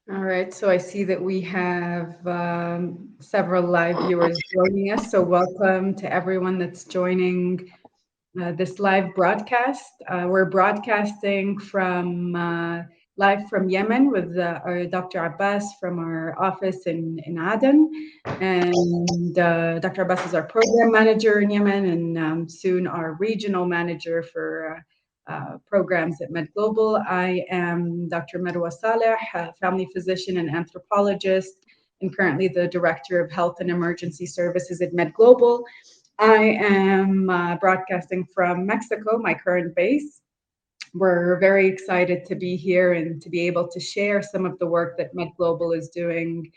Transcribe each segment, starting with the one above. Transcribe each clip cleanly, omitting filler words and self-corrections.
All right, so I see that we have several live viewers joining us. So welcome to everyone that's joining this live broadcast. We're broadcasting from live from Yemen with our Dr. Abbas from our office in Aden. And Dr. Abbas is our program manager in Yemen and soon our regional manager for programs at MedGlobal. I am Dr. Marwa Saleh, a family physician and anthropologist, and currently the Director of Health and Emergency Services at MedGlobal. I am broadcasting from Mexico, my current base. We're very excited to be here and to be able to share some of the work that MedGlobal is doing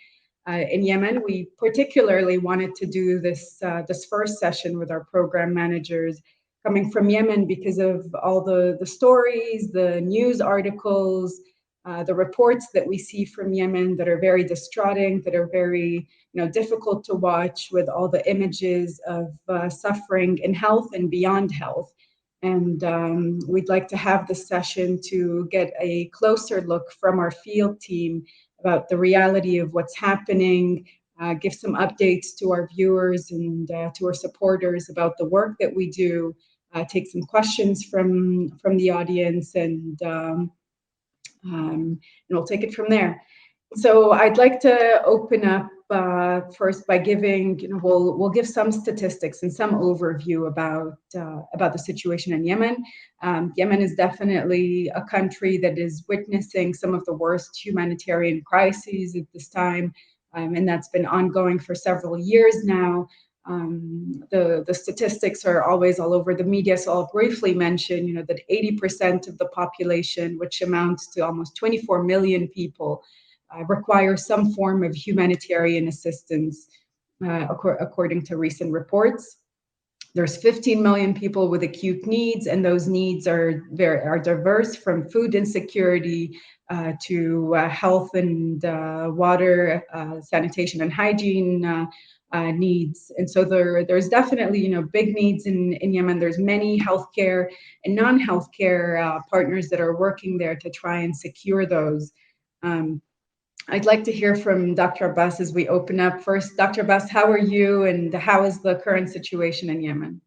in Yemen. We particularly wanted to do this first session with our program managers coming from Yemen because of all the stories, the news articles, the reports that we see from Yemen that are very distraughting, that are very difficult to watch with all the images of suffering in health and beyond health. And we'd like to have this session to get a closer look from our field team about the reality of what's happening, give some updates to our viewers and to our supporters about the work that we do, take some questions from the audience, and we'll take it from there. So I'd like to open up first by giving, we'll give some statistics and some overview about the situation in Yemen. Yemen is definitely a country that is witnessing some of the worst humanitarian crises at this time, and that's been ongoing for several years now. The statistics are always all over the media, so I'll briefly mention, that 80% of the population, which amounts to almost 24 million people, require some form of humanitarian assistance, according to recent reports. There's 15 million people with acute needs, and those needs are diverse, from food insecurity to health and water, sanitation and hygiene needs. And so there's definitely big needs in Yemen. There's many healthcare and non-healthcare partners that are working there to try and secure those. I'd like to hear from Dr. Abbas as we open up. First, Dr. Abbas, how are you and how is the current situation in Yemen?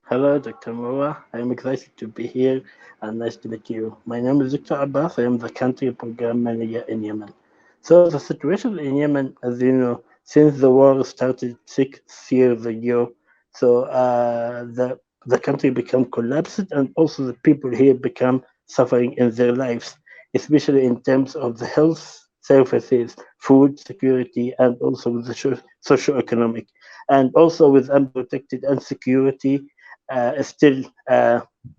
Hello, Dr. Marwa. I am excited to be here and nice to meet you. My name is Dr. Abbas. I am the country program manager in Yemen. So the situation in Yemen, as you know, since the war started 6 years ago, so the country become collapsed, and also the people here become suffering in their lives, especially in terms of the health services, food security, and also with the socio-economic, and also with unprotected insecurity still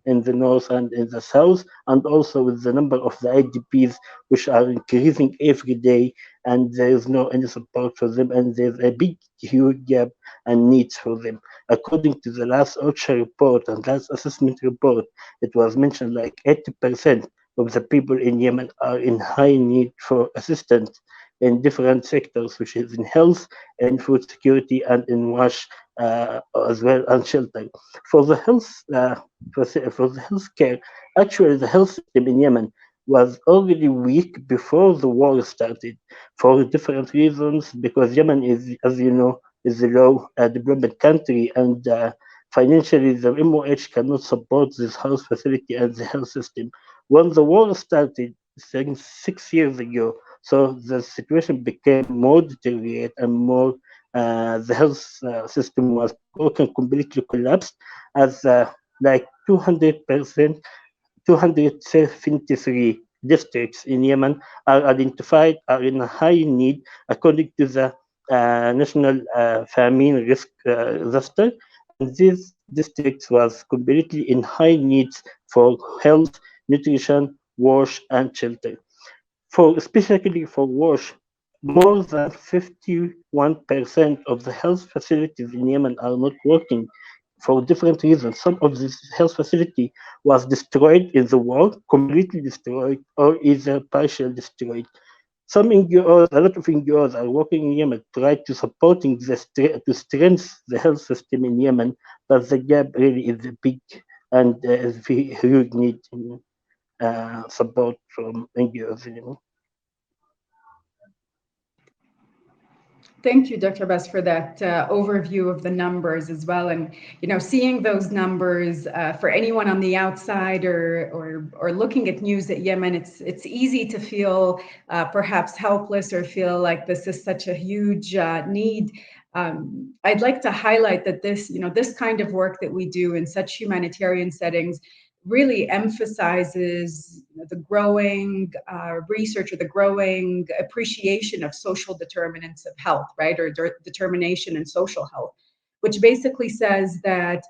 in the north and in the south, and also with the number of the IDPs which are increasing every day, and there is no any support for them, and there's a big, huge gap and needs for them. According to the last OCHA report and last assessment report, it was mentioned like 80% of the people in Yemen are in high need for assistance in different sectors, which is in health, in food security, and in wash as well, and shelter. For the health, for the healthcare, actually the health system in Yemen was already weak before the war started for different reasons. Because Yemen is, as you know, is a low development country, and financially the MOH cannot support this health facility and the health system. When the war started, saying 6 years ago, so the situation became more deteriorated and more. The health system was broken, completely collapsed, as like 200%, 273 districts in Yemen are identified are in a high need according to the national famine risk register, and these districts was completely in high needs for health, nutrition, wash, and shelter. For specifically for wash, more than 51% of the health facilities in Yemen are not working for different reasons. Some of this health facility was destroyed in the war, completely destroyed, or either partially destroyed. Some NGOs, a lot of NGOs are working in Yemen, try to supporting to strengthen the health system in Yemen, but the gap really is big, and there is very huge need in support from NGOs in Yemen. Thank you, Dr. Abass, for that overview of the numbers as well. And seeing those numbers for anyone on the outside or looking at news at Yemen, it's easy to feel perhaps helpless or feel like this is such a huge need. I'd like to highlight that this kind of work that we do in such humanitarian settings really emphasizes the growing research or the growing appreciation of social determinants of health, right? Or determination in social health, which basically says that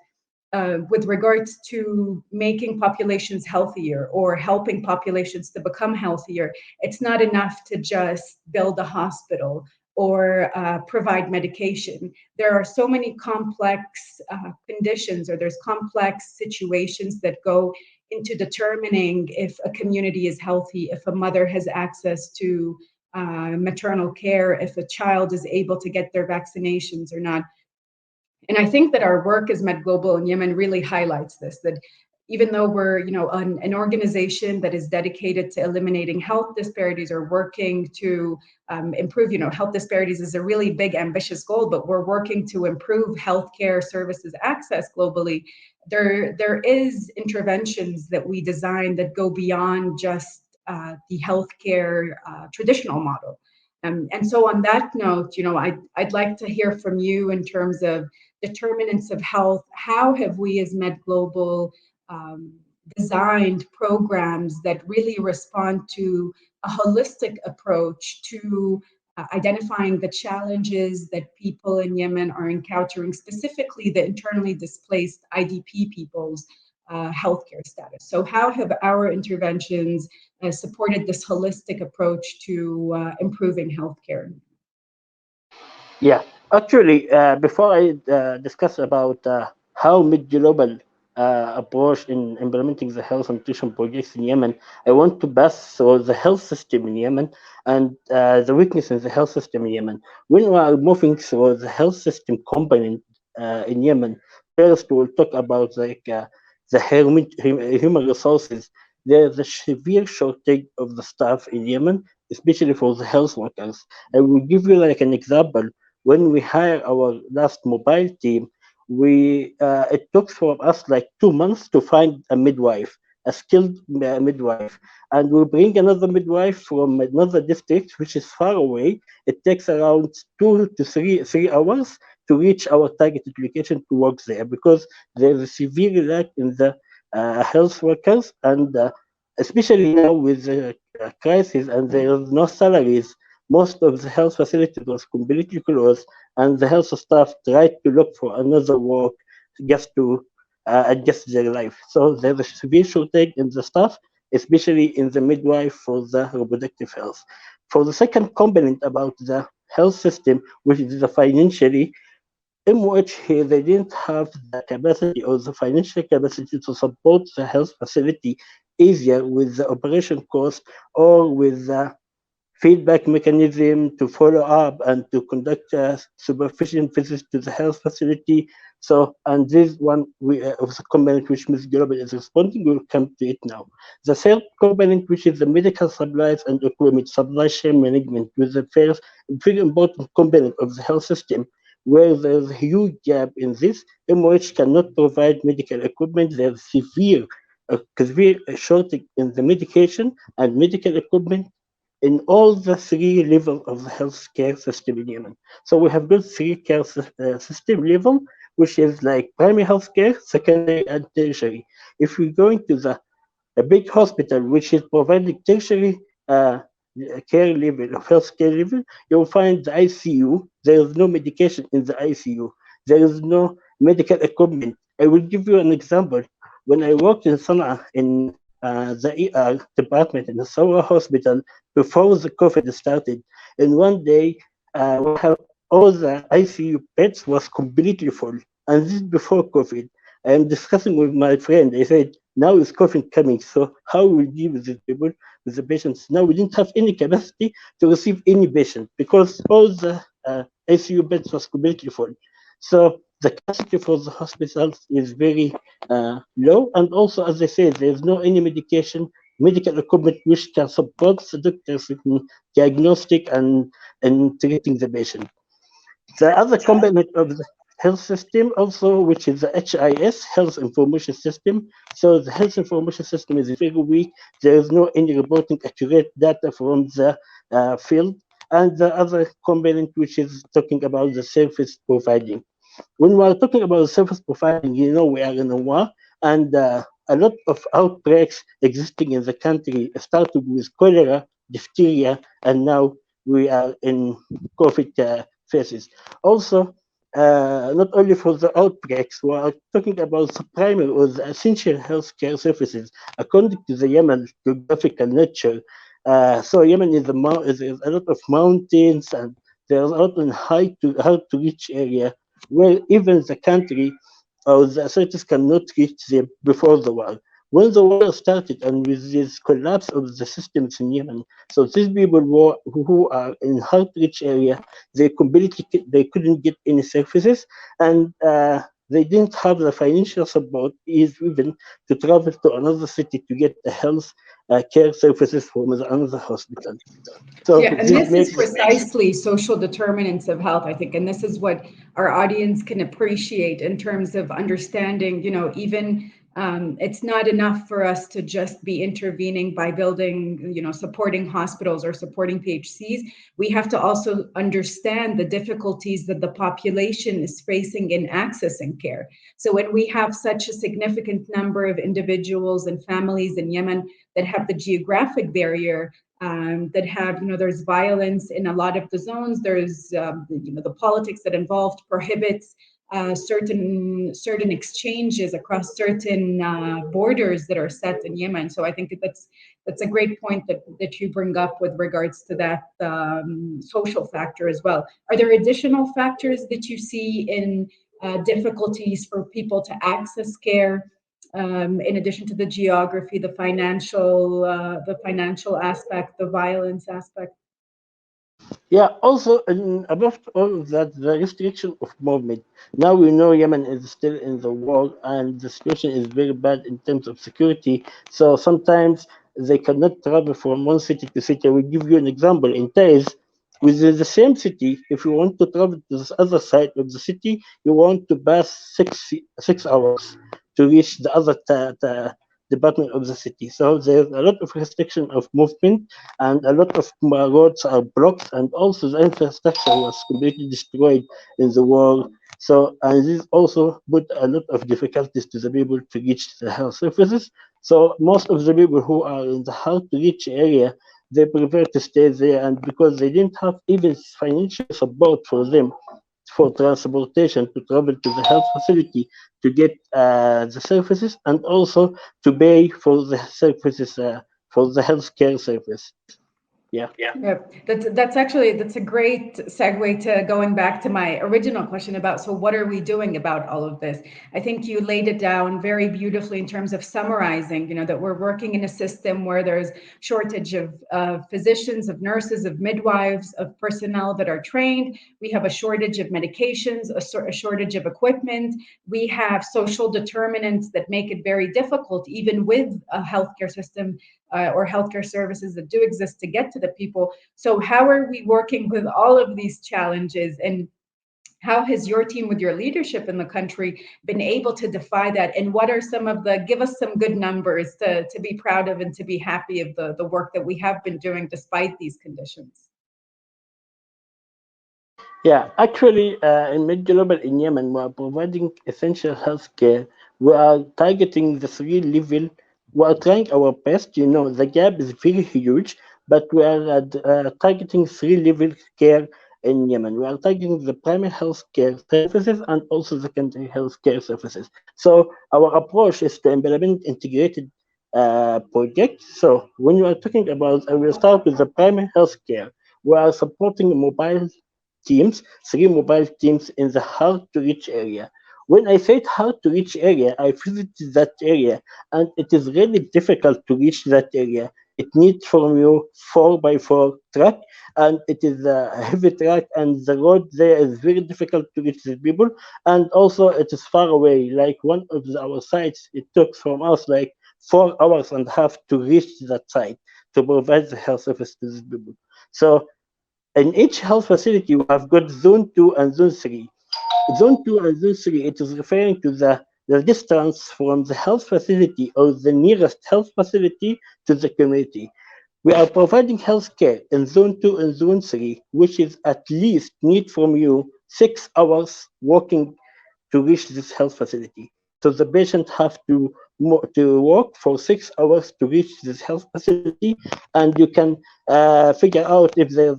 with regards to making populations healthier or helping populations to become healthier, it's not enough to just build a hospital or provide medication. There are so many complex conditions, or there's complex situations that go into determining if a community is healthy, if a mother has access to maternal care, if a child is able to get their vaccinations or not. And I think that our work as MedGlobal in Yemen really highlights this, that even though we're an organization that is dedicated to eliminating health disparities or working to improve, health disparities is a really big, ambitious goal, but we're working to improve healthcare services access globally. There is interventions that we design that go beyond just the healthcare traditional model. And so on that note, I'd like to hear from you in terms of determinants of health. How have we as MedGlobal designed programs that really respond to a holistic approach to identifying the challenges that people in Yemen are encountering, specifically the internally displaced IDP people's healthcare status? So how have our interventions supported this holistic approach to improving healthcare? Yeah, actually, before I discuss about how MedGlobal approach in implementing the health and nutrition projects in Yemen, I want to pass through the health system in Yemen and the weakness in the health system in Yemen. When we are moving through the health system component in Yemen, first we'll talk about the human resources. There's a severe shortage of the staff in Yemen, especially for the health workers. I will give you like an example. When we hire our last mobile team, we it took for us like 2 months to find a midwife, a skilled midwife, and we bring another midwife from another district which is far away. It takes around 2 to 3 hours to reach our targeted location to work there because there is a severe lack in the health workers, and especially now with the crisis and there is no salaries, most of the health facilities was completely closed, and the health staff tried to look for another work just to adjust their life. So there's a severe shortage in the staff, especially in the midwife for the reproductive health. For the second component about the health system, which is the financially, in which they didn't have the capacity or the financial capacity to support the health facility easier with the operation cost or with the feedback mechanism to follow up and to conduct supervision visits to the health facility. So, and this one of the component which Ms. Global is responding, we'll come to it now. The third component, which is the medical supplies and equipment supply chain management, with the first very important component of the health system, where there's a huge gap in this, MOH cannot provide medical equipment. There's severe shortage in the medication and medical equipment in all the three levels of the healthcare system in Yemen. So we have got three care system level, which is like primary healthcare, secondary, and tertiary. If we go into a big hospital, which is providing tertiary care level of healthcare level, you'll find the ICU. There is no medication in the ICU. There is no medical equipment. I will give you an example. When I worked in Sana'a in the ER department in the Sawa hospital before the COVID started, and one day we have all the ICU beds was completely full, and this is before COVID. I am discussing with my friend. I said, now is COVID coming, so how will we deal with the people, with the patients? Now we didn't have any capacity to receive any patient because all the ICU beds was completely full. So the capacity for the hospitals is very low, and also, as I said, there's no any medication, medical equipment which can support the doctors in diagnostic and treating the patient. The other component of the health system also, which is the HIS, Health Information System. So the health information system is very weak. There is no any reporting accurate data from the field. And the other component, which is talking about the service providing. When we are talking about service providing, we are in a war, and a lot of outbreaks existing in the country started with cholera, diphtheria, and now we are in COVID phases. Also, not only for the outbreaks, we are talking about the primary or the essential healthcare services according to the Yemen geographical nature. So Yemen is a lot of mountains, and there's a lot of hard to reach area where even the country or the authorities cannot reach them before the war. When the war started and with this collapse of the systems in Yemen, so these people who are in hard to reach area, they couldn't get any services, and they didn't have the financial support even to travel to another city to get the health care services from another hospital. So Yeah, and this this is makes precisely social determinants of health, I think. And this is what our audience can appreciate in terms of understanding, even it's not enough for us to just be intervening by building, supporting hospitals or supporting PHCs. We have to also understand the difficulties that the population is facing in accessing care. So when we have such a significant number of individuals and families in Yemen that have the geographic barrier, that have, there's violence in a lot of the zones. There's, the politics that involved prohibits certain exchanges across certain borders that are set in Yemen. So I think that's a great point that you bring up with regards to that social factor as well. Are there additional factors that you see in difficulties for people to access care? In addition to the geography, the financial aspect, the violence aspect. Yeah, also, and above all of that, the restriction of movement. Now we know Yemen is still in the war, and the situation is very bad in terms of security. So sometimes they cannot travel from one city to city. I will give you an example. In Taiz, within the same city, if you want to travel to the other side of the city, you want to pass 6 hours to reach the other department of the city. So there's a lot of restriction of movement, and a lot of roads are blocked, and also the infrastructure was completely destroyed in the war. So, and this also put a lot of difficulties to the people to reach the health services. So most of the people who are in the hard to reach area, they prefer to stay there, and because they didn't have even financial support for them for transportation to travel to the health facility to get the services, and also to pay for the services for the healthcare service. Yeah. Yeah, that's a great segue to going back to my original question about, so what are we doing about all of this? I think you laid it down very beautifully in terms of summarizing, that we're working in a system where there's shortage of physicians, of nurses, of midwives, of personnel that are trained. We have a shortage of medications, a shortage of equipment. We have social determinants that make it very difficult, even with a healthcare system or healthcare services that do exist, to get to the people. So how are we working with all of these challenges, and how has your team, with your leadership in the country, been able to defy that? And what are give us some good numbers to be proud of and to be happy of the work that we have been doing despite these conditions? Yeah, actually, in MedGlobal in Yemen, we are providing essential healthcare. We are targeting the three level. We are trying our best. The gap is very huge, but we are targeting three level care in Yemen. We are targeting the primary health care services and also secondary health care services. So our approach is to implement integrated project. So when you are talking about, I will start with the primary health care. We are supporting mobile teams, three mobile teams in the hard to reach area. When I said hard to reach area, I visited that area, and it is really difficult to reach that area. It needs from you 4x4 truck, and it is a heavy truck, and the road there is very difficult to reach the people, and also it is far away. Like one of our sites, it took from us like 4 hours and a half to reach that site to provide the health service to the people. So In each health facility, we have got zone 2 and zone 3. Zone 2 and Zone 3, it is referring to the distance from the health facility or the nearest health facility to the community. We are providing healthcare in Zone 2 and Zone 3, which is at least need from you 6 hours walking to reach this health facility. So the patient have to walk for 6 hours to reach this health facility, and you can figure out if there's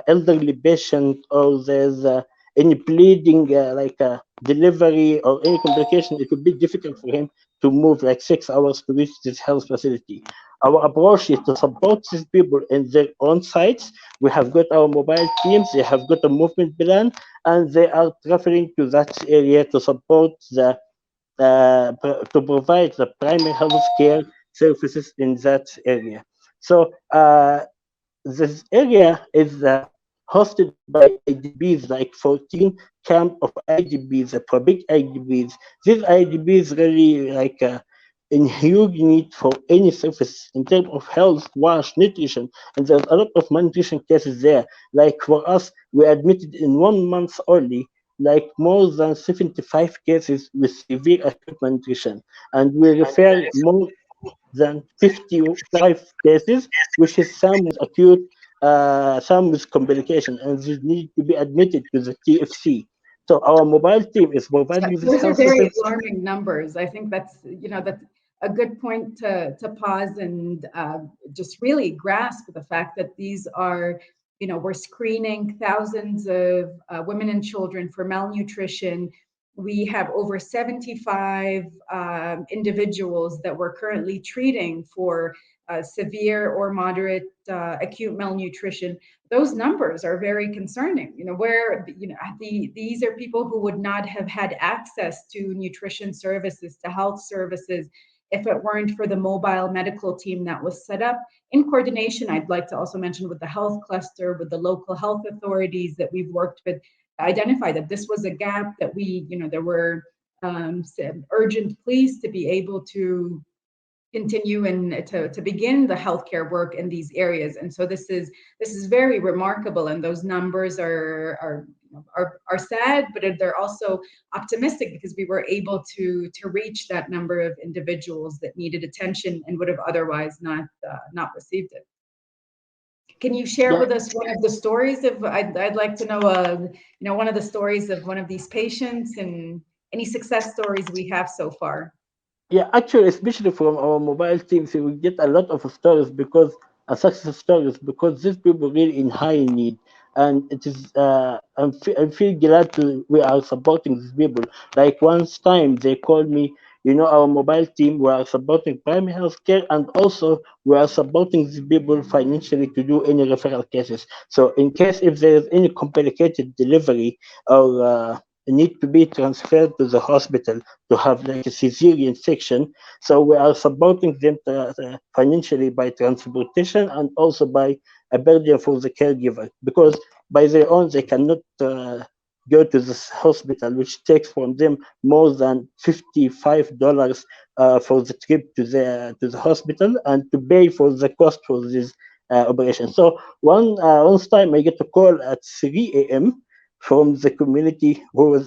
elderly patient or there's any bleeding like a delivery or any complication. It would be difficult for him to move like 6 hours to reach this health facility. Our approach is to support these people in their own sites. We have got our mobile teams, they have got a movement plan, and they are traveling to that area to support to provide the primary health care services in that area. So this area is hosted by IDBs, like 14 camp of IDBs, for big IDBs. These IDBs really like in huge need for any service in terms of health, wash, nutrition, and there's a lot of malnutrition cases there. Like for us, we admitted in 1 month only like more than 75 cases with severe acute malnutrition, and we refer more than 55 cases, which is some with acute, some with complication, and they need to be admitted to the TFC. So our mobile team is Yeah, providing this those are health very service. alarming numbers. I think that's a good point to pause and just really grasp the fact that these are, we're screening thousands of women and children for malnutrition. We have over 75 individuals that we're currently treating for severe or moderate acute malnutrition. Those numbers are very concerning. These are people who would not have had access to nutrition services, to health services, if it weren't for the mobile medical team that was set up in coordination. I'd like to also mention with the health cluster, with the local health authorities that we've worked with, to identify that this was a gap, that there were some urgent pleas to be able to continue and to begin the healthcare work in these areas. And so this is very remarkable, and those numbers are sad, but they're also optimistic, because we were able to reach that number of individuals that needed attention and would have otherwise not received it. Can you share Yeah, with us one of the stories of? I'd like to know, one of the stories of one of these patients, and any success stories we have so far. yeah, actually, especially from our mobile teams, we get a lot of stories because success stories because these people really in high need, and it is I feel glad to we are supporting these people. Like once time they called me, our mobile team we are supporting primary health care, and also we are supporting these people financially to do any referral cases. So in case if there is any complicated delivery or need to be transferred to the hospital to have like a cesarean section. So we are supporting them financially by transportation and also by a burden for the caregiver, because by their own they cannot go to this hospital, which takes from them more than $55 for the trip to the hospital and to pay for the cost for this operation. So one time I get a call at 3 a.m. from the community who was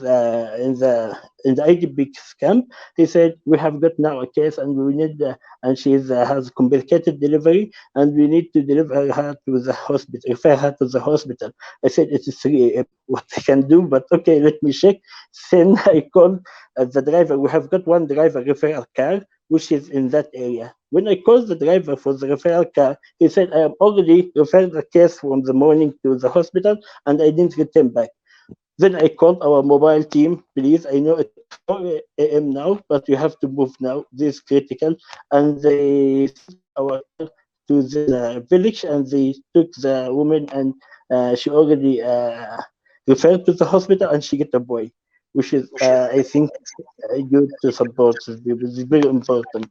in the IDP camp. He said, "We have got now a case, and we need, and she has complicated delivery, and we need to deliver her to the hospital, refer her to the hospital." I said, "It is 3 a.m. What I can do, but okay, let me check." Then I called the driver. We have got one driver referral car, which is in that area. When I called the driver for the referral car, he said, "I am already referred the case from the morning to the hospital, and I didn't return back." Then I called our mobile team, "Please, I know it is 4 a.m. now, but you have to move now. This is critical." And they sent our car to this village, and they took the woman, and she already referred to the hospital, and she get a boy, which is, I think, good to support these people. It's very important.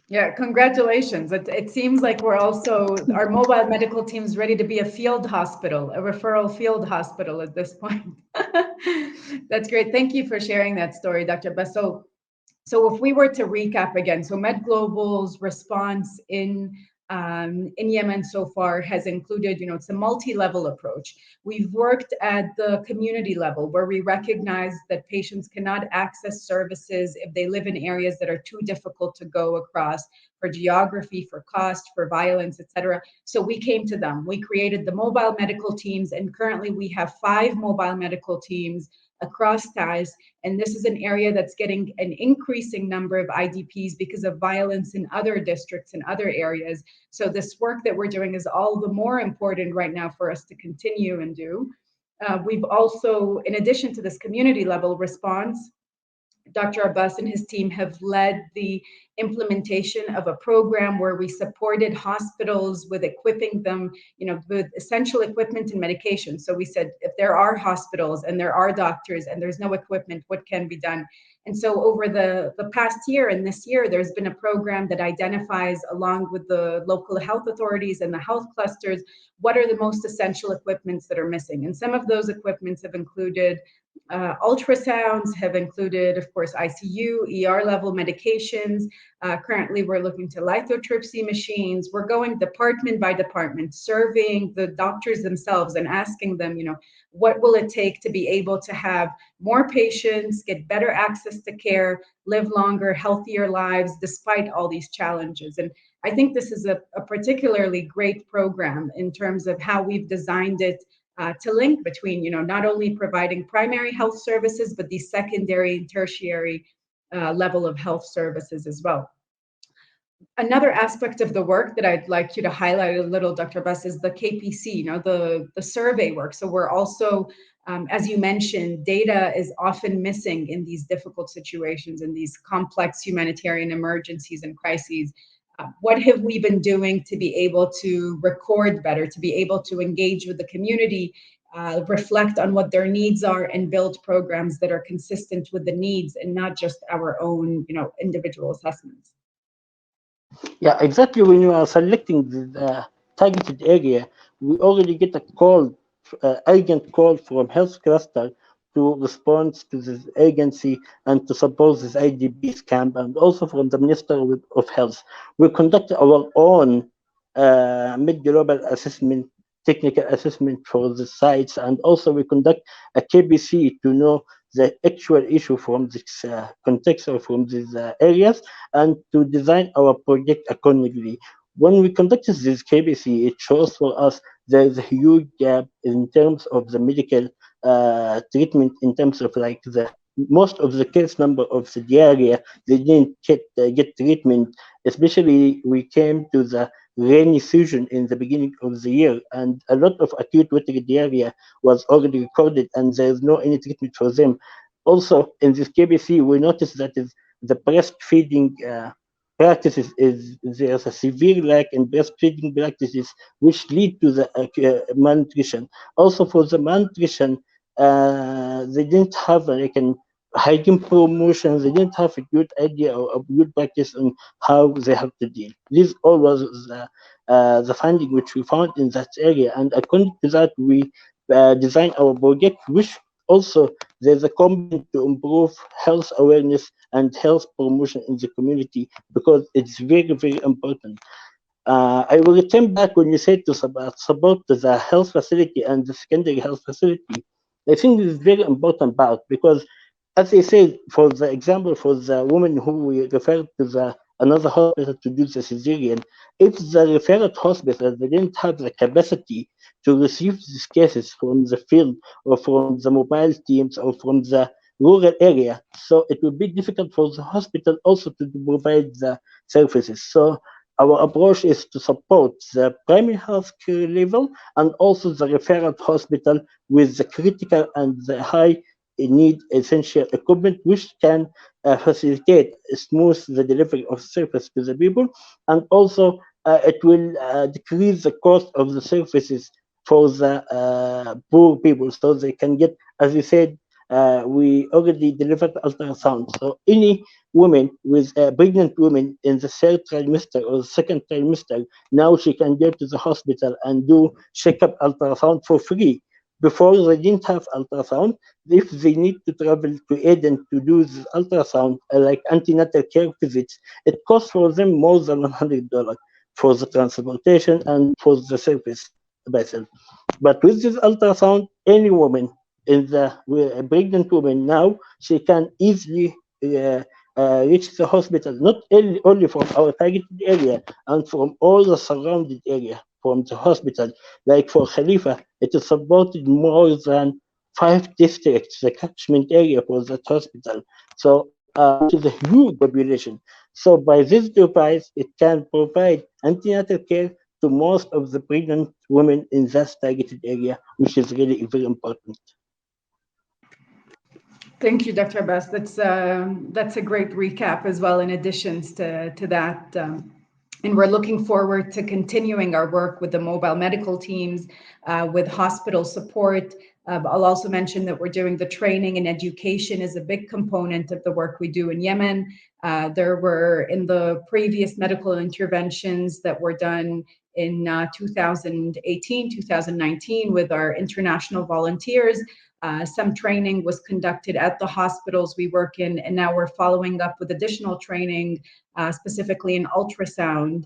Yeah, congratulations. It seems like we're also, our mobile medical team's ready to be a field hospital, a referral field hospital at this point. That's great. Thank you for sharing that story, Dr. Abass. So if we were to recap again, so MedGlobal's response in in Yemen so far has included, it's a multi-level approach. We've worked at the community level where we recognize that patients cannot access services if they live in areas that are too difficult to go across for geography, for cost, for violence, etc. So we came to them. We created the mobile medical teams, and currently we have 5 mobile medical teams across TAS. And this is an area that's getting an increasing number of IDPs because of violence in other districts and other areas. So this work that we're doing is all the more important right now for us to continue and do. We've also, in addition to this community level response, Dr. Abass and his team have led the implementation of a program where we supported hospitals with equipping them, with essential equipment and medication. So we said, if there are hospitals and there are doctors and there's no equipment, what can be done? And so over the past year and this year, there's been a program that identifies, along with the local health authorities and the health clusters, what are the most essential equipments that are missing. And some of those equipments have included ultrasounds, have included, of course, ICU, ER level medications. Currently, we're looking to lithotripsy machines. We're going department by department, surveying the doctors themselves and asking them, what will it take to be able to have more patients, get better access to care, live longer, healthier lives, despite all these challenges. And I think this is a particularly great program in terms of how we've designed it to link between, not only providing primary health services, but the secondary and tertiary level of health services as well. Another aspect of the work that I'd like you to highlight a little, Dr. Abass, is the KPC, the survey work. So we're also, as you mentioned, data is often missing in these difficult situations, in these complex humanitarian emergencies and crises. What have we been doing to be able to record better, to be able to engage with the community, reflect on what their needs are, and build programs that are consistent with the needs and not just our own, individual assessments? Yeah, exactly. When you are selecting the targeted area, we already get a call, urgent call from health cluster to respond to this agency and to support this IDPs camp, and also from the Minister of Health. We conduct our own MedGlobal assessment, technical assessment for the sites, and also we conduct a KBC to know the actual issue from this context or from these areas, and to design our project accordingly. When we conducted this KBC, it shows for us there is a huge gap in terms of the medical treatment, in terms of like the most of the case number of the diarrhea, they didn't get treatment. Especially we came to the rainy season in the beginning of the year, and a lot of acute watery diarrhea was already recorded, and there's no any treatment for them. Also, in this KBC, we noticed that is the breastfeeding practices is there's a severe lack in breastfeeding practices, which lead to the malnutrition. Also, for the malnutrition, they didn't have like an hygiene promotion. They didn't have a good idea or a good practice on how they have to deal. This all was the finding which we found in that area, and according to that, we designed our project, which also there's a commitment to improve health awareness and health promotion in the community, because it's very, very important. I will return back when you said to support the health facility and the secondary health facility. I think this is very important part, because, as I said, for the example, for the woman who we referred to the another hospital to do the cesarean, if the referred hospital they didn't have the capacity to receive these cases from the field or from the mobile teams or from the rural area, so it would be difficult for the hospital also to provide the services. So our approach is to support the primary health care level and also the referral hospital with the critical and the high need essential equipment, which can facilitate smooth the delivery of service to the people, and also it will decrease the cost of the services for the poor people, so they can get, as you said, we already delivered ultrasound. So any woman with pregnant women in the third trimester or the second trimester, now she can go to the hospital and do checkup ultrasound for free. Before they didn't have ultrasound. If they need to travel to Eden to do this ultrasound, like antenatal care visits, it costs for them more than $100. for the transportation and for the service vessel. But with this ultrasound, any woman a pregnant woman now, she can easily reach the hospital, not only from our targeted area and from all the surrounding area from the hospital. Like for Khalifa, it is supported more than 5 districts, the catchment area for that hospital. So which is a huge population. So by this device, it can provide antenatal care to most of the pregnant women in that targeted area, which is really very important. Thank you, Dr. Abass. That's a great recap as well. In additions to that, and we're looking forward to continuing our work with the mobile medical teams, with hospital support. I'll also mention that we're doing the training and education is a big component of the work we do in Yemen. There were in the previous medical interventions that were done in 2018, 2019 with our international volunteers. Some training was conducted at the hospitals we work in, and now we're following up with additional training, specifically in ultrasound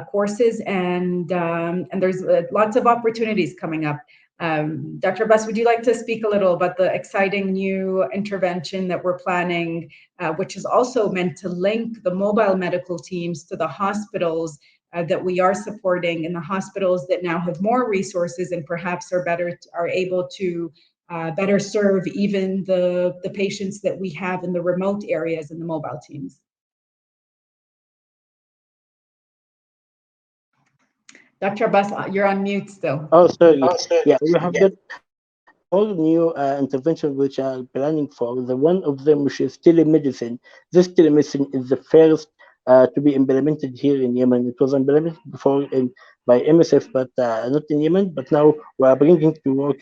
courses, and there's lots of opportunities coming up. Dr. Abass, would you like to speak a little about the exciting new intervention that we're planning, which is also meant to link the mobile medical teams to the hospitals that we are supporting, and the hospitals that now have more resources and perhaps are able to better serve even the patients that we have in the remote areas in the mobile teams. Dr. Abass, you're on mute still. Oh, sorry. Yeah, we have got all new interventions which are planning for. The one of them, which is telemedicine. This telemedicine is the first to be implemented here in Yemen. It was implemented before by MSF, but not in Yemen. But now we are bringing to work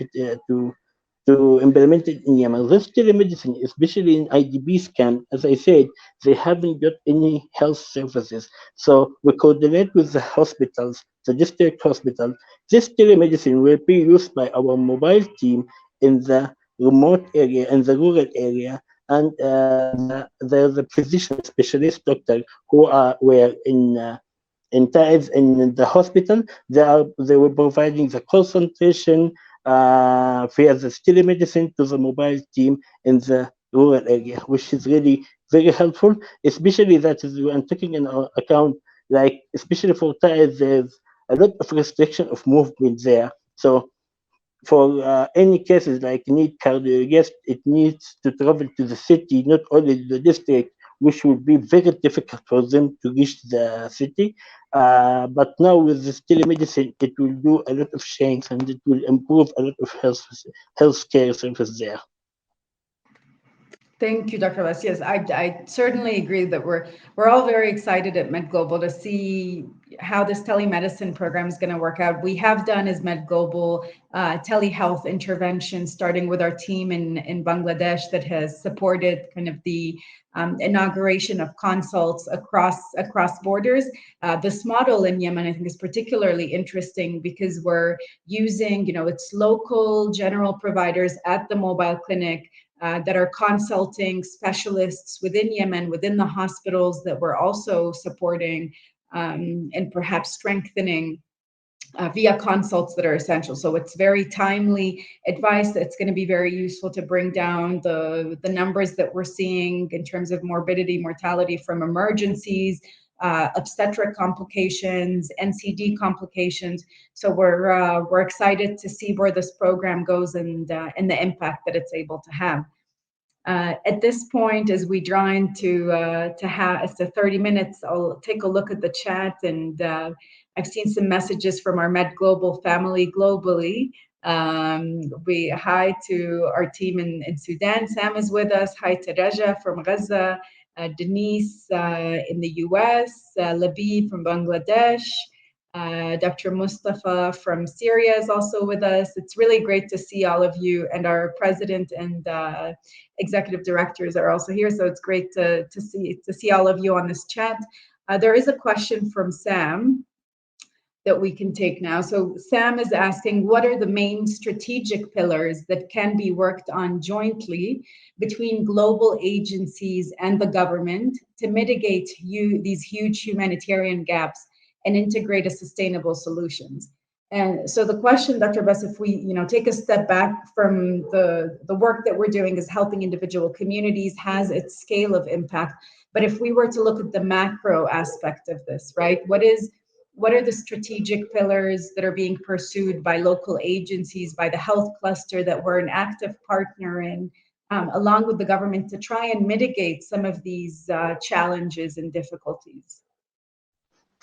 to implement it in Yemen. This telemedicine, especially in IDP camp, as I said, they haven't got any health services. So we coordinate with the hospitals, the district hospital. This telemedicine will be used by our mobile team in the remote area, in the rural area, and the physician specialist doctor who were in the hospital. They were providing the concentration via the telemedicine to the mobile team in the rural area, which is really very helpful, especially that is we are taking in our account, like especially for Taiz, there's a lot of restriction of movement there. So for any cases like need cardiologist, it needs to travel to the city, not only the district, which would be very difficult for them to reach the city. But now with this telemedicine, it will do a lot of change and it will improve a lot of healthcare services there. Thank you, Dr. Abass. Yes, I certainly agree that we're all very excited at MedGlobal to see how this telemedicine program is going to work out. We have done as MedGlobal telehealth interventions, starting with our team in Bangladesh that has supported kind of the inauguration of consults across borders. This model in Yemen, I think, is particularly interesting because we're using, it's local general providers at the mobile clinic that are consulting specialists within Yemen, within the hospitals that we're also supporting and perhaps strengthening via consults that are essential. So it's very timely advice that's going to be very useful to bring down the numbers that we're seeing in terms of morbidity, mortality from emergencies, obstetric complications, NCD complications. So we're excited to see where this program goes and the impact that it's able to have. At this point, as we draw into 30 minutes, I'll take a look at the chat, and I've seen some messages from our MedGlobal family globally. Hi to our team in Sudan. Sam is with us. Hi to Raja from Gaza, Denise in the US, Labi from Bangladesh. Dr. Mustafa from Syria is also with us. It's really great to see all of you, and our president and executive directors are also here. So it's great to see all of you on this chat. There is a question from Sam that we can take now. So Sam is asking, what are the main strategic pillars that can be worked on jointly between global agencies and the government to mitigate these huge humanitarian gaps and integrated sustainable solutions. And so the question, Dr. Bess, if we take a step back from the work that we're doing is helping individual communities has its scale of impact. But if we were to look at the macro aspect of this, right, what are the strategic pillars that are being pursued by local agencies, by the health cluster that we're an active partner in, along with the government to try and mitigate some of these challenges and difficulties?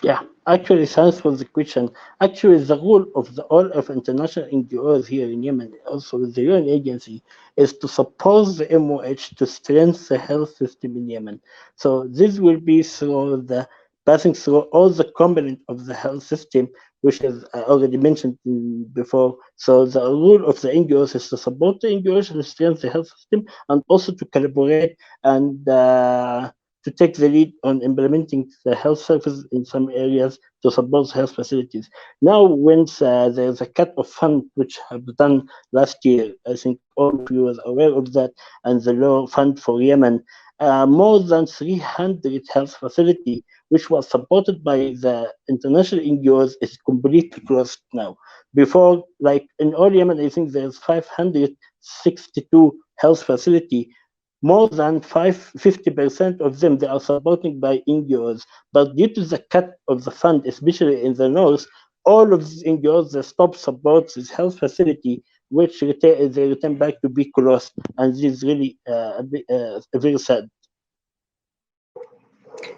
Yeah, actually, thanks for the question. Actually, the role of all of international NGOs here in Yemen, also the UN agency, is to support the MOH to strengthen the health system in Yemen. So this will be through the passing through all the component of the health system, which is already mentioned before. So the role of the NGOs is to support the NGOs to strengthen the health system and also to collaborate and to take the lead on implementing the health services in some areas to support health facilities. Now, once there's a cut of funds which have done last year, I think all of you are aware of that, and the low fund for Yemen, more than 300 health facility, which was supported by the international NGOs, is completely closed now. Before, like in all Yemen, I think there's 562 health facility. More than 50% of them, they are supported by NGOs. But due to the cut of the fund, especially in the north, all of the NGOs they stop support this health facility, which they return back to be closed. And this is really very sad.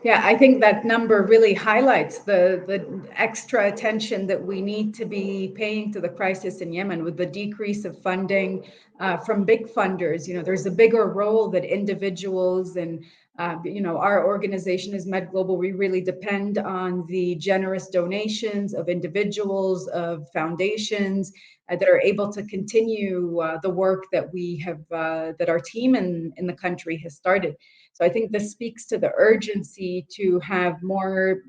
Yeah, I think that number really highlights the extra attention that we need to be paying to the crisis in Yemen with the decrease of funding from big funders. There's a bigger role that individuals and our organization is MedGlobal. We really depend on the generous donations of individuals, of foundations that are able to continue the work that we have, that our team in the country has started. So I think this speaks to the urgency to have more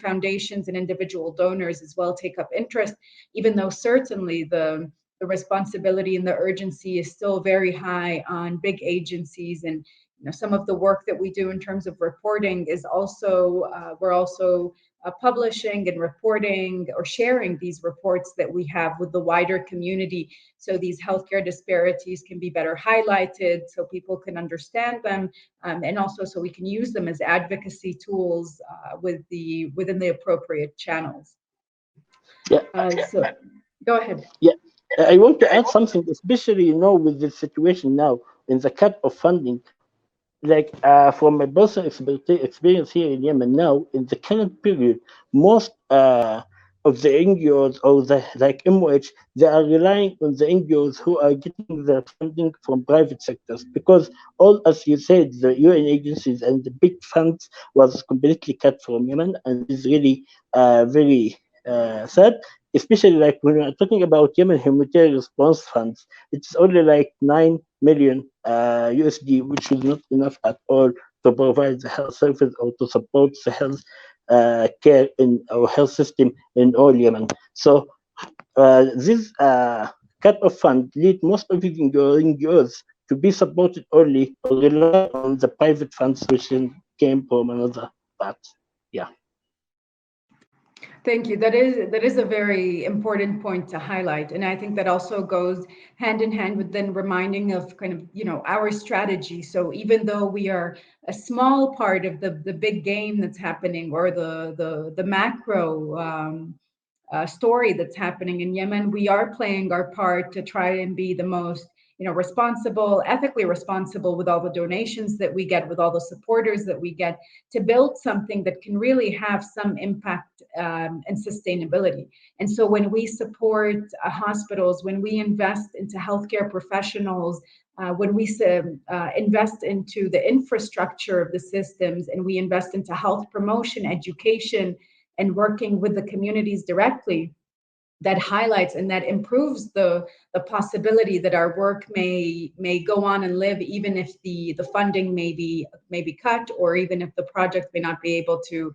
foundations and individual donors as well take up interest, even though certainly the responsibility and the urgency is still very high on big agencies. And some of the work that we do in terms of reporting is also we're also publishing and reporting or sharing these reports that we have with the wider community, so these healthcare disparities can be better highlighted, so people can understand them, and also so we can use them as advocacy tools within the appropriate channels. Yeah. So go ahead. Yeah. I want to add something, especially with the situation now in the cut of funding. Like from my personal experience here in Yemen now, in the current period, most of the NGOs or the like MOH, they are relying on the NGOs who are getting their funding from private sectors, because all, as you said, the UN agencies and the big funds was completely cut from Yemen, and is really very sad. Especially like when we're talking about Yemen humanitarian response funds, it's only like 9 million USD, which is not enough at all to provide the health service or to support the health care in our health system in all Yemen. So this cut of fund lead most of the NGOs to be supported only or rely on the private funds which came from another part. Yeah. Thank you. That is a very important point to highlight, and I think that also goes hand in hand with then reminding of kind of our strategy. So even though we are a small part of the big game that's happening, or the macro story that's happening in Yemen, we are playing our part to try and be the most responsible, ethically responsible with all the donations that we get, with all the supporters that we get, to build something that can really have some impact and sustainability. And so when we support hospitals, when we invest into healthcare professionals, when we invest into the infrastructure of the systems, and we invest into health promotion, education, and working with the communities directly, that highlights and that improves the possibility that our work may go on and live, even if the funding may be cut, or even if the project may not be able to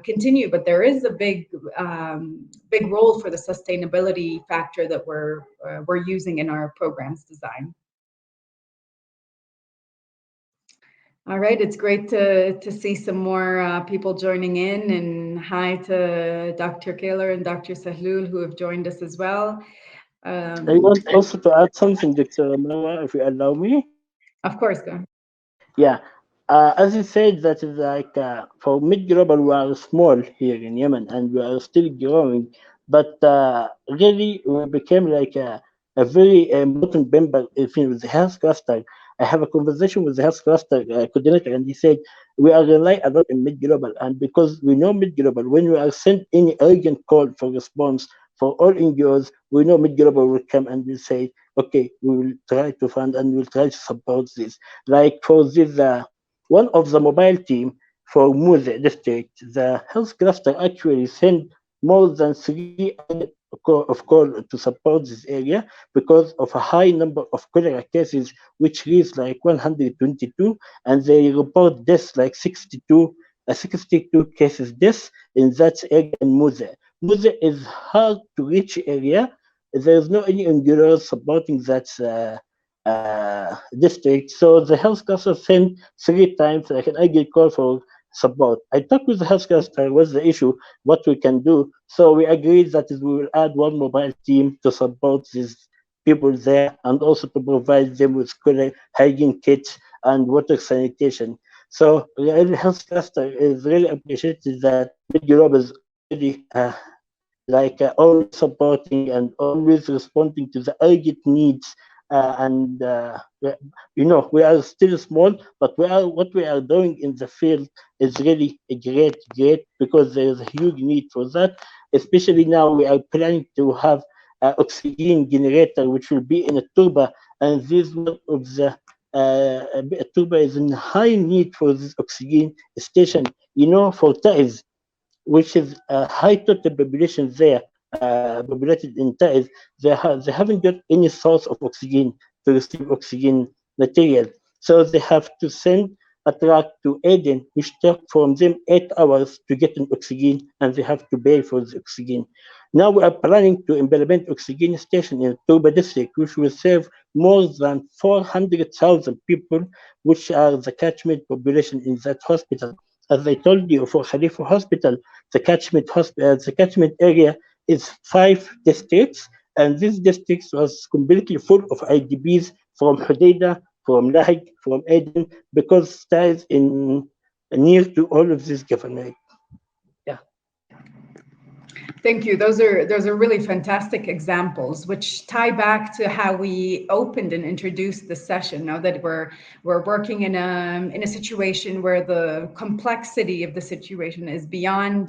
continue. But there is a big role for the sustainability factor that we're using in our program's design. All right, it's great to see some more people joining in, and hi to Dr. Kaler and Dr. Sahlul who have joined us as well. I want And also to add something, Dr. Marwa, if you allow me. of course, go. Yeah, as you said, that is like for mid-global, we are small here in Yemen and we are still growing. But really, we became like a very important member with the health cluster. I have a conversation with the health cluster coordinator, and he said we are relying a lot in mid-global, and because we know mid-global, when we are sent any urgent call for response for all NGOs, we know mid-global will come and will say, okay, we will try to fund and we will try to support this. Like for this, one of the mobile team for Muse district, the health cluster actually sent more than 3 urgent of call to support this area because of a high number of cholera cases, which reached like 122, and they report deaths like 62 cases deaths in that area in Muse. Muse is hard to reach area. There is no any NGO supporting that district. So the health cluster sent 3 times like an urgent call for support. I talked with the health cluster, what's the issue, what we can do. So we agreed that we will add one mobile team to support these people there and also to provide them with hygiene kits and water sanitation. So the health cluster is really appreciated that MedGlobal is already always supporting and always responding to the urgent needs. And we are still small, but what we are doing in the field is really a great because there is a huge need for that. Especially now, we are planning to have an oxygen generator, which will be in a turba, and this one of the turba is in high need for this oxygen station. For Taiz, which is a high total population there, populated in Taiz, they haven't got any source of oxygen to receive oxygen material. So they have to send a truck to Aden, which took from them 8 hours to get an oxygen, and they have to pay for the oxygen. Now we are planning to implement oxygen station in Toba district, which will serve more than 400,000 people, which are the catchment population in that hospital. As I told you, for Khalifa Hospital, the catchment area is 5 districts, and these districts was completely full of IDPs from Hodeidah, from Lahij, from Aden, because ties in near to all of this governorate. Yeah. Thank you. Those are really fantastic examples, which tie back to how we opened and introduced the session. Now that we're working in a situation where the complexity of the situation is beyond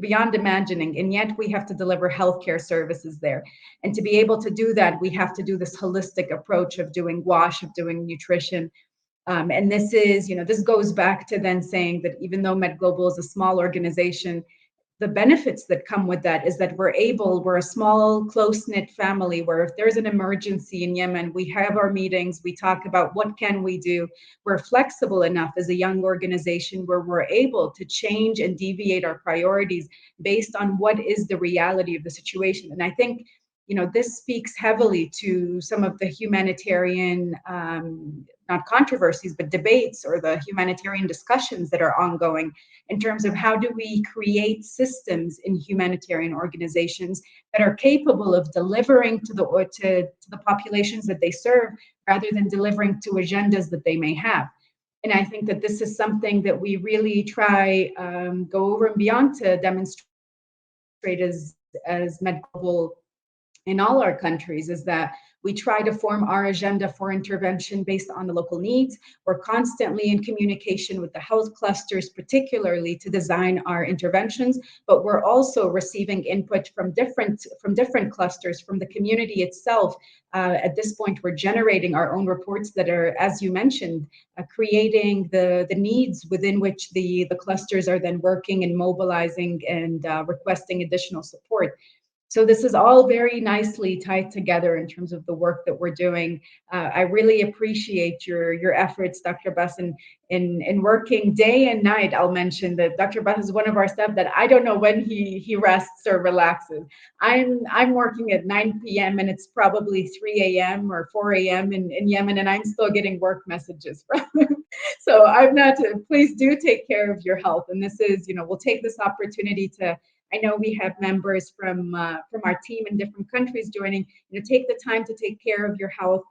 beyond imagining, and yet we have to deliver healthcare services there. And to be able to do that, we have to do this holistic approach of doing WASH, of doing nutrition. And this goes back to then saying that even though MedGlobal is a small organization, the benefits that come with that is that we're a small, close-knit family where if there's an emergency in Yemen, we have our meetings, we talk about what can we do. We're flexible enough as a young organization where we're able to change and deviate our priorities based on what is the reality of the situation. And I think, this speaks heavily to some of the humanitarian, not controversies, but debates or the humanitarian discussions that are ongoing in terms of how do we create systems in humanitarian organizations that are capable of delivering to the populations that they serve rather than delivering to agendas that they may have. And I think that this is something that we really try go over and beyond to demonstrate as MedGlobal in all our countries, is that we try to form our agenda for intervention based on the local needs. We're constantly in communication with the health clusters, particularly to design our interventions, but we're also receiving input from different clusters, from the community itself. At this point, we're generating our own reports that are, as you mentioned, creating the needs within which the clusters are then working and mobilizing and requesting additional support. So this is all very nicely tied together in terms of the work that we're doing. I really appreciate your efforts, Dr. Abass, in working day and night. I'll mention that Dr. Abass is one of our staff that I don't know when he rests or relaxes. I'm working at 9 p.m. and it's probably 3 a.m. or 4 a.m. in Yemen, and I'm still getting work messages from him. So I'm not. Please do take care of your health. And this is, we'll take this opportunity to. I know we have members from our team in different countries joining. Take the time to take care of your health.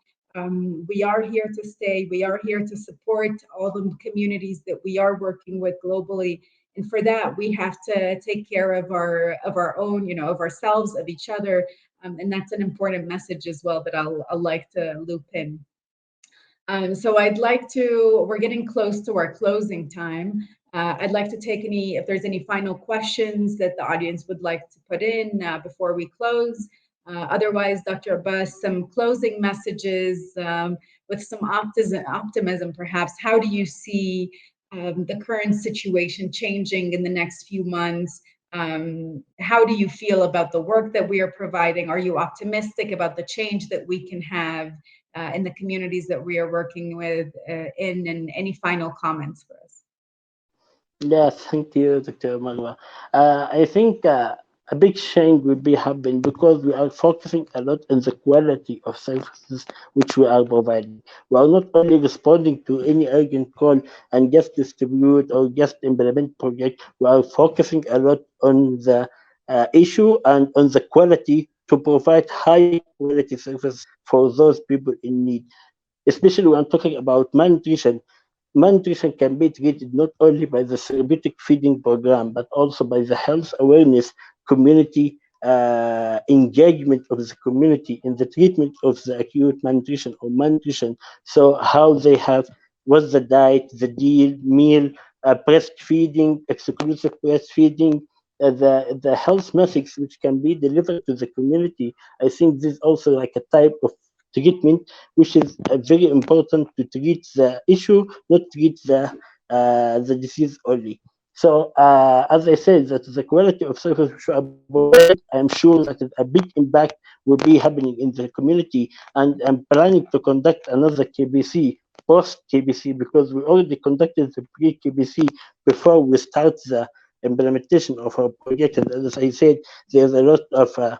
We are here to stay. We are here to support all the communities that we are working with globally. And for that, we have to take care of our own, of ourselves, of each other. And that's an important message as well that I'll like to loop in. So we're getting close to our closing time. I'd like to take if there's any final questions that the audience would like to put in before we close. Otherwise, Dr. Abass, some closing messages with some optimism, perhaps. How do you see the current situation changing in the next few months? How do you feel about the work that we are providing? Are you optimistic about the change that we can have in the communities that we are working with and any final comments for us? Yes, thank you, Dr. Marwa. I think a big change will be happening because we are focusing a lot on the quality of services which we are providing. We are not only responding to any urgent call and just distribute or just implement project. We are focusing a lot on the issue and on the quality to provide high quality services for those people in need, especially when talking about malnutrition. Malnutrition can be treated not only by the therapeutic feeding program, but also by the health awareness community engagement of the community in the treatment of the acute malnutrition or malnutrition. So how they have, what's the diet, the deal, meal, breastfeeding, exclusive breastfeeding, the health methods which can be delivered to the community. I think this is also like a type of treatment which is very important to treat the issue, not treat the disease only. So, as I said, that the quality of service which are provided, I'm sure that a big impact will be happening in the community. And I'm planning to conduct another KBC, post KBC, because we already conducted the pre KBC before we start the implementation of our project. And as I said, there's a lot of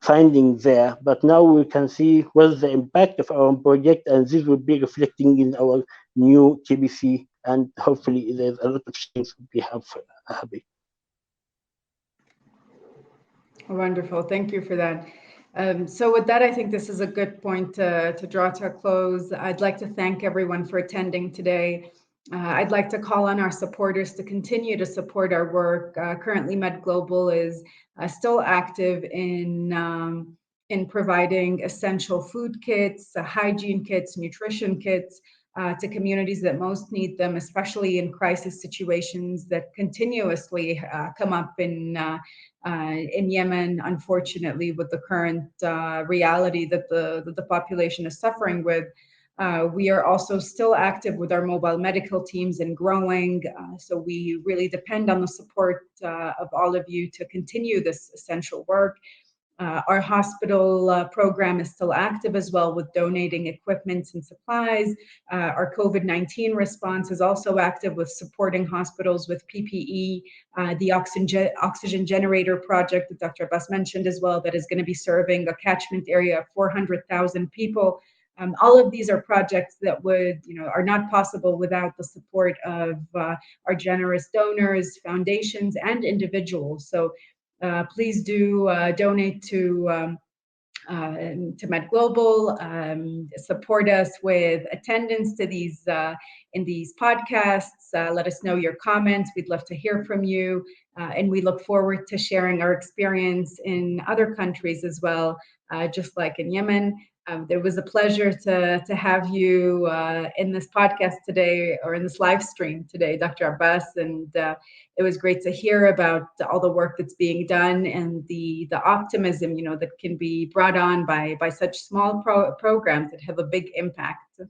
finding there, but now we can see what's the impact of our project, and this will be reflecting in our new KBC, and hopefully there's a lot of change we have happy. Wonderful. Thank you for that. So with that, I think this is a good point to draw to a close. I'd like to thank everyone for attending today. I'd like to call on our supporters to continue to support our work. Currently, MedGlobal is still active in providing essential food kits, hygiene kits, nutrition kits to communities that most need them, especially in crisis situations that continuously come up in Yemen, unfortunately, with the current reality that the population is suffering with. We are also still active with our mobile medical teams and growing. So we really depend on the support of all of you to continue this essential work. Our hospital program is still active as well with donating equipment and supplies. Our COVID-19 response is also active with supporting hospitals with PPE, the oxygen generator project that Dr. Abass mentioned as well, that is going to be serving a catchment area of 400,000 people. All of these are projects that are not possible without the support of our generous donors, foundations, and individuals. So please do donate to MedGlobal. Support us with attendance to these in these podcasts. Let us know your comments. We'd love to hear from you, and we look forward to sharing our experience in other countries as well, just like in Yemen. It was a pleasure to have you in this podcast today, or in this live stream today, Dr. Abass, and it was great to hear about all the work that's being done and the optimism, that can be brought on by such small programs that have a big impact.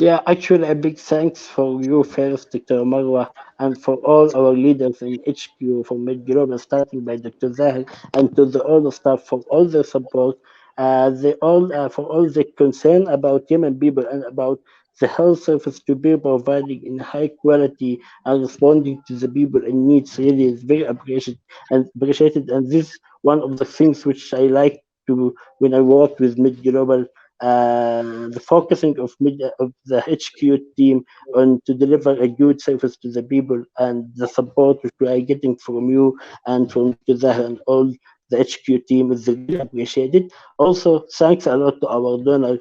Yeah, actually, a big thanks for you first, Dr. Marwa, and for all our leaders in HQ from MedGlobal, starting by Dr. Zahir, and to all the staff for all their support. They all for all the concern about Yemen people and about the health service to be providing in high quality and responding to the people in needs really is very appreciated. And this is one of the things which I like to when I work with MedGlobal, the focusing of the HQ team on to deliver a good service to the people, and the support which we are getting from you and from Dr. Zahra and all the HQ team is really appreciated. Also, thanks a lot to our donors.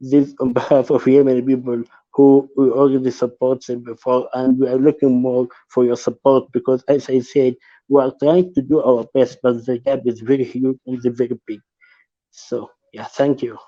This on behalf of Yemeni people who we already support them before, and we are looking more for your support because, as I said, we are trying to do our best, but the gap is very huge and very big. So, yeah, thank you.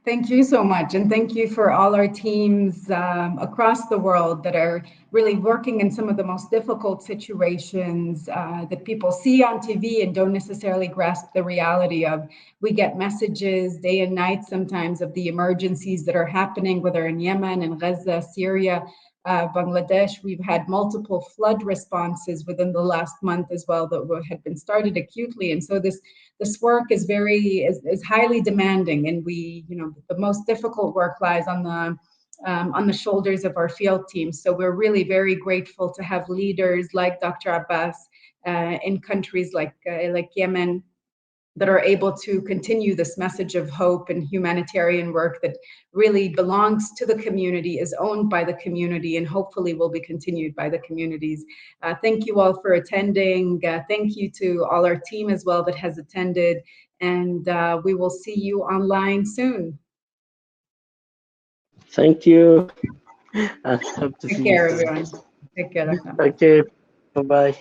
Thank you so much. And thank you for all our teams across the world that are really working in some of the most difficult situations that people see on TV and don't necessarily grasp the reality of. We get messages day and night sometimes of the emergencies that are happening, whether in Yemen and Gaza, Syria. Bangladesh, we've had multiple flood responses within the last month as well that had been started acutely. And so this work is highly demanding, and the most difficult work lies on the shoulders of our field teams. So we're really very grateful to have leaders like Dr. Abbas in countries like Yemen that are able to continue this message of hope and humanitarian work that really belongs to the community, is owned by the community, and hopefully will be continued by the communities. Thank you all for attending. Thank you to all our team as well that has attended, and we will see you online soon. Thank you, and hope to Take see you care, soon. everyone. Take care, Dr. Abbas. Okay, bye bye.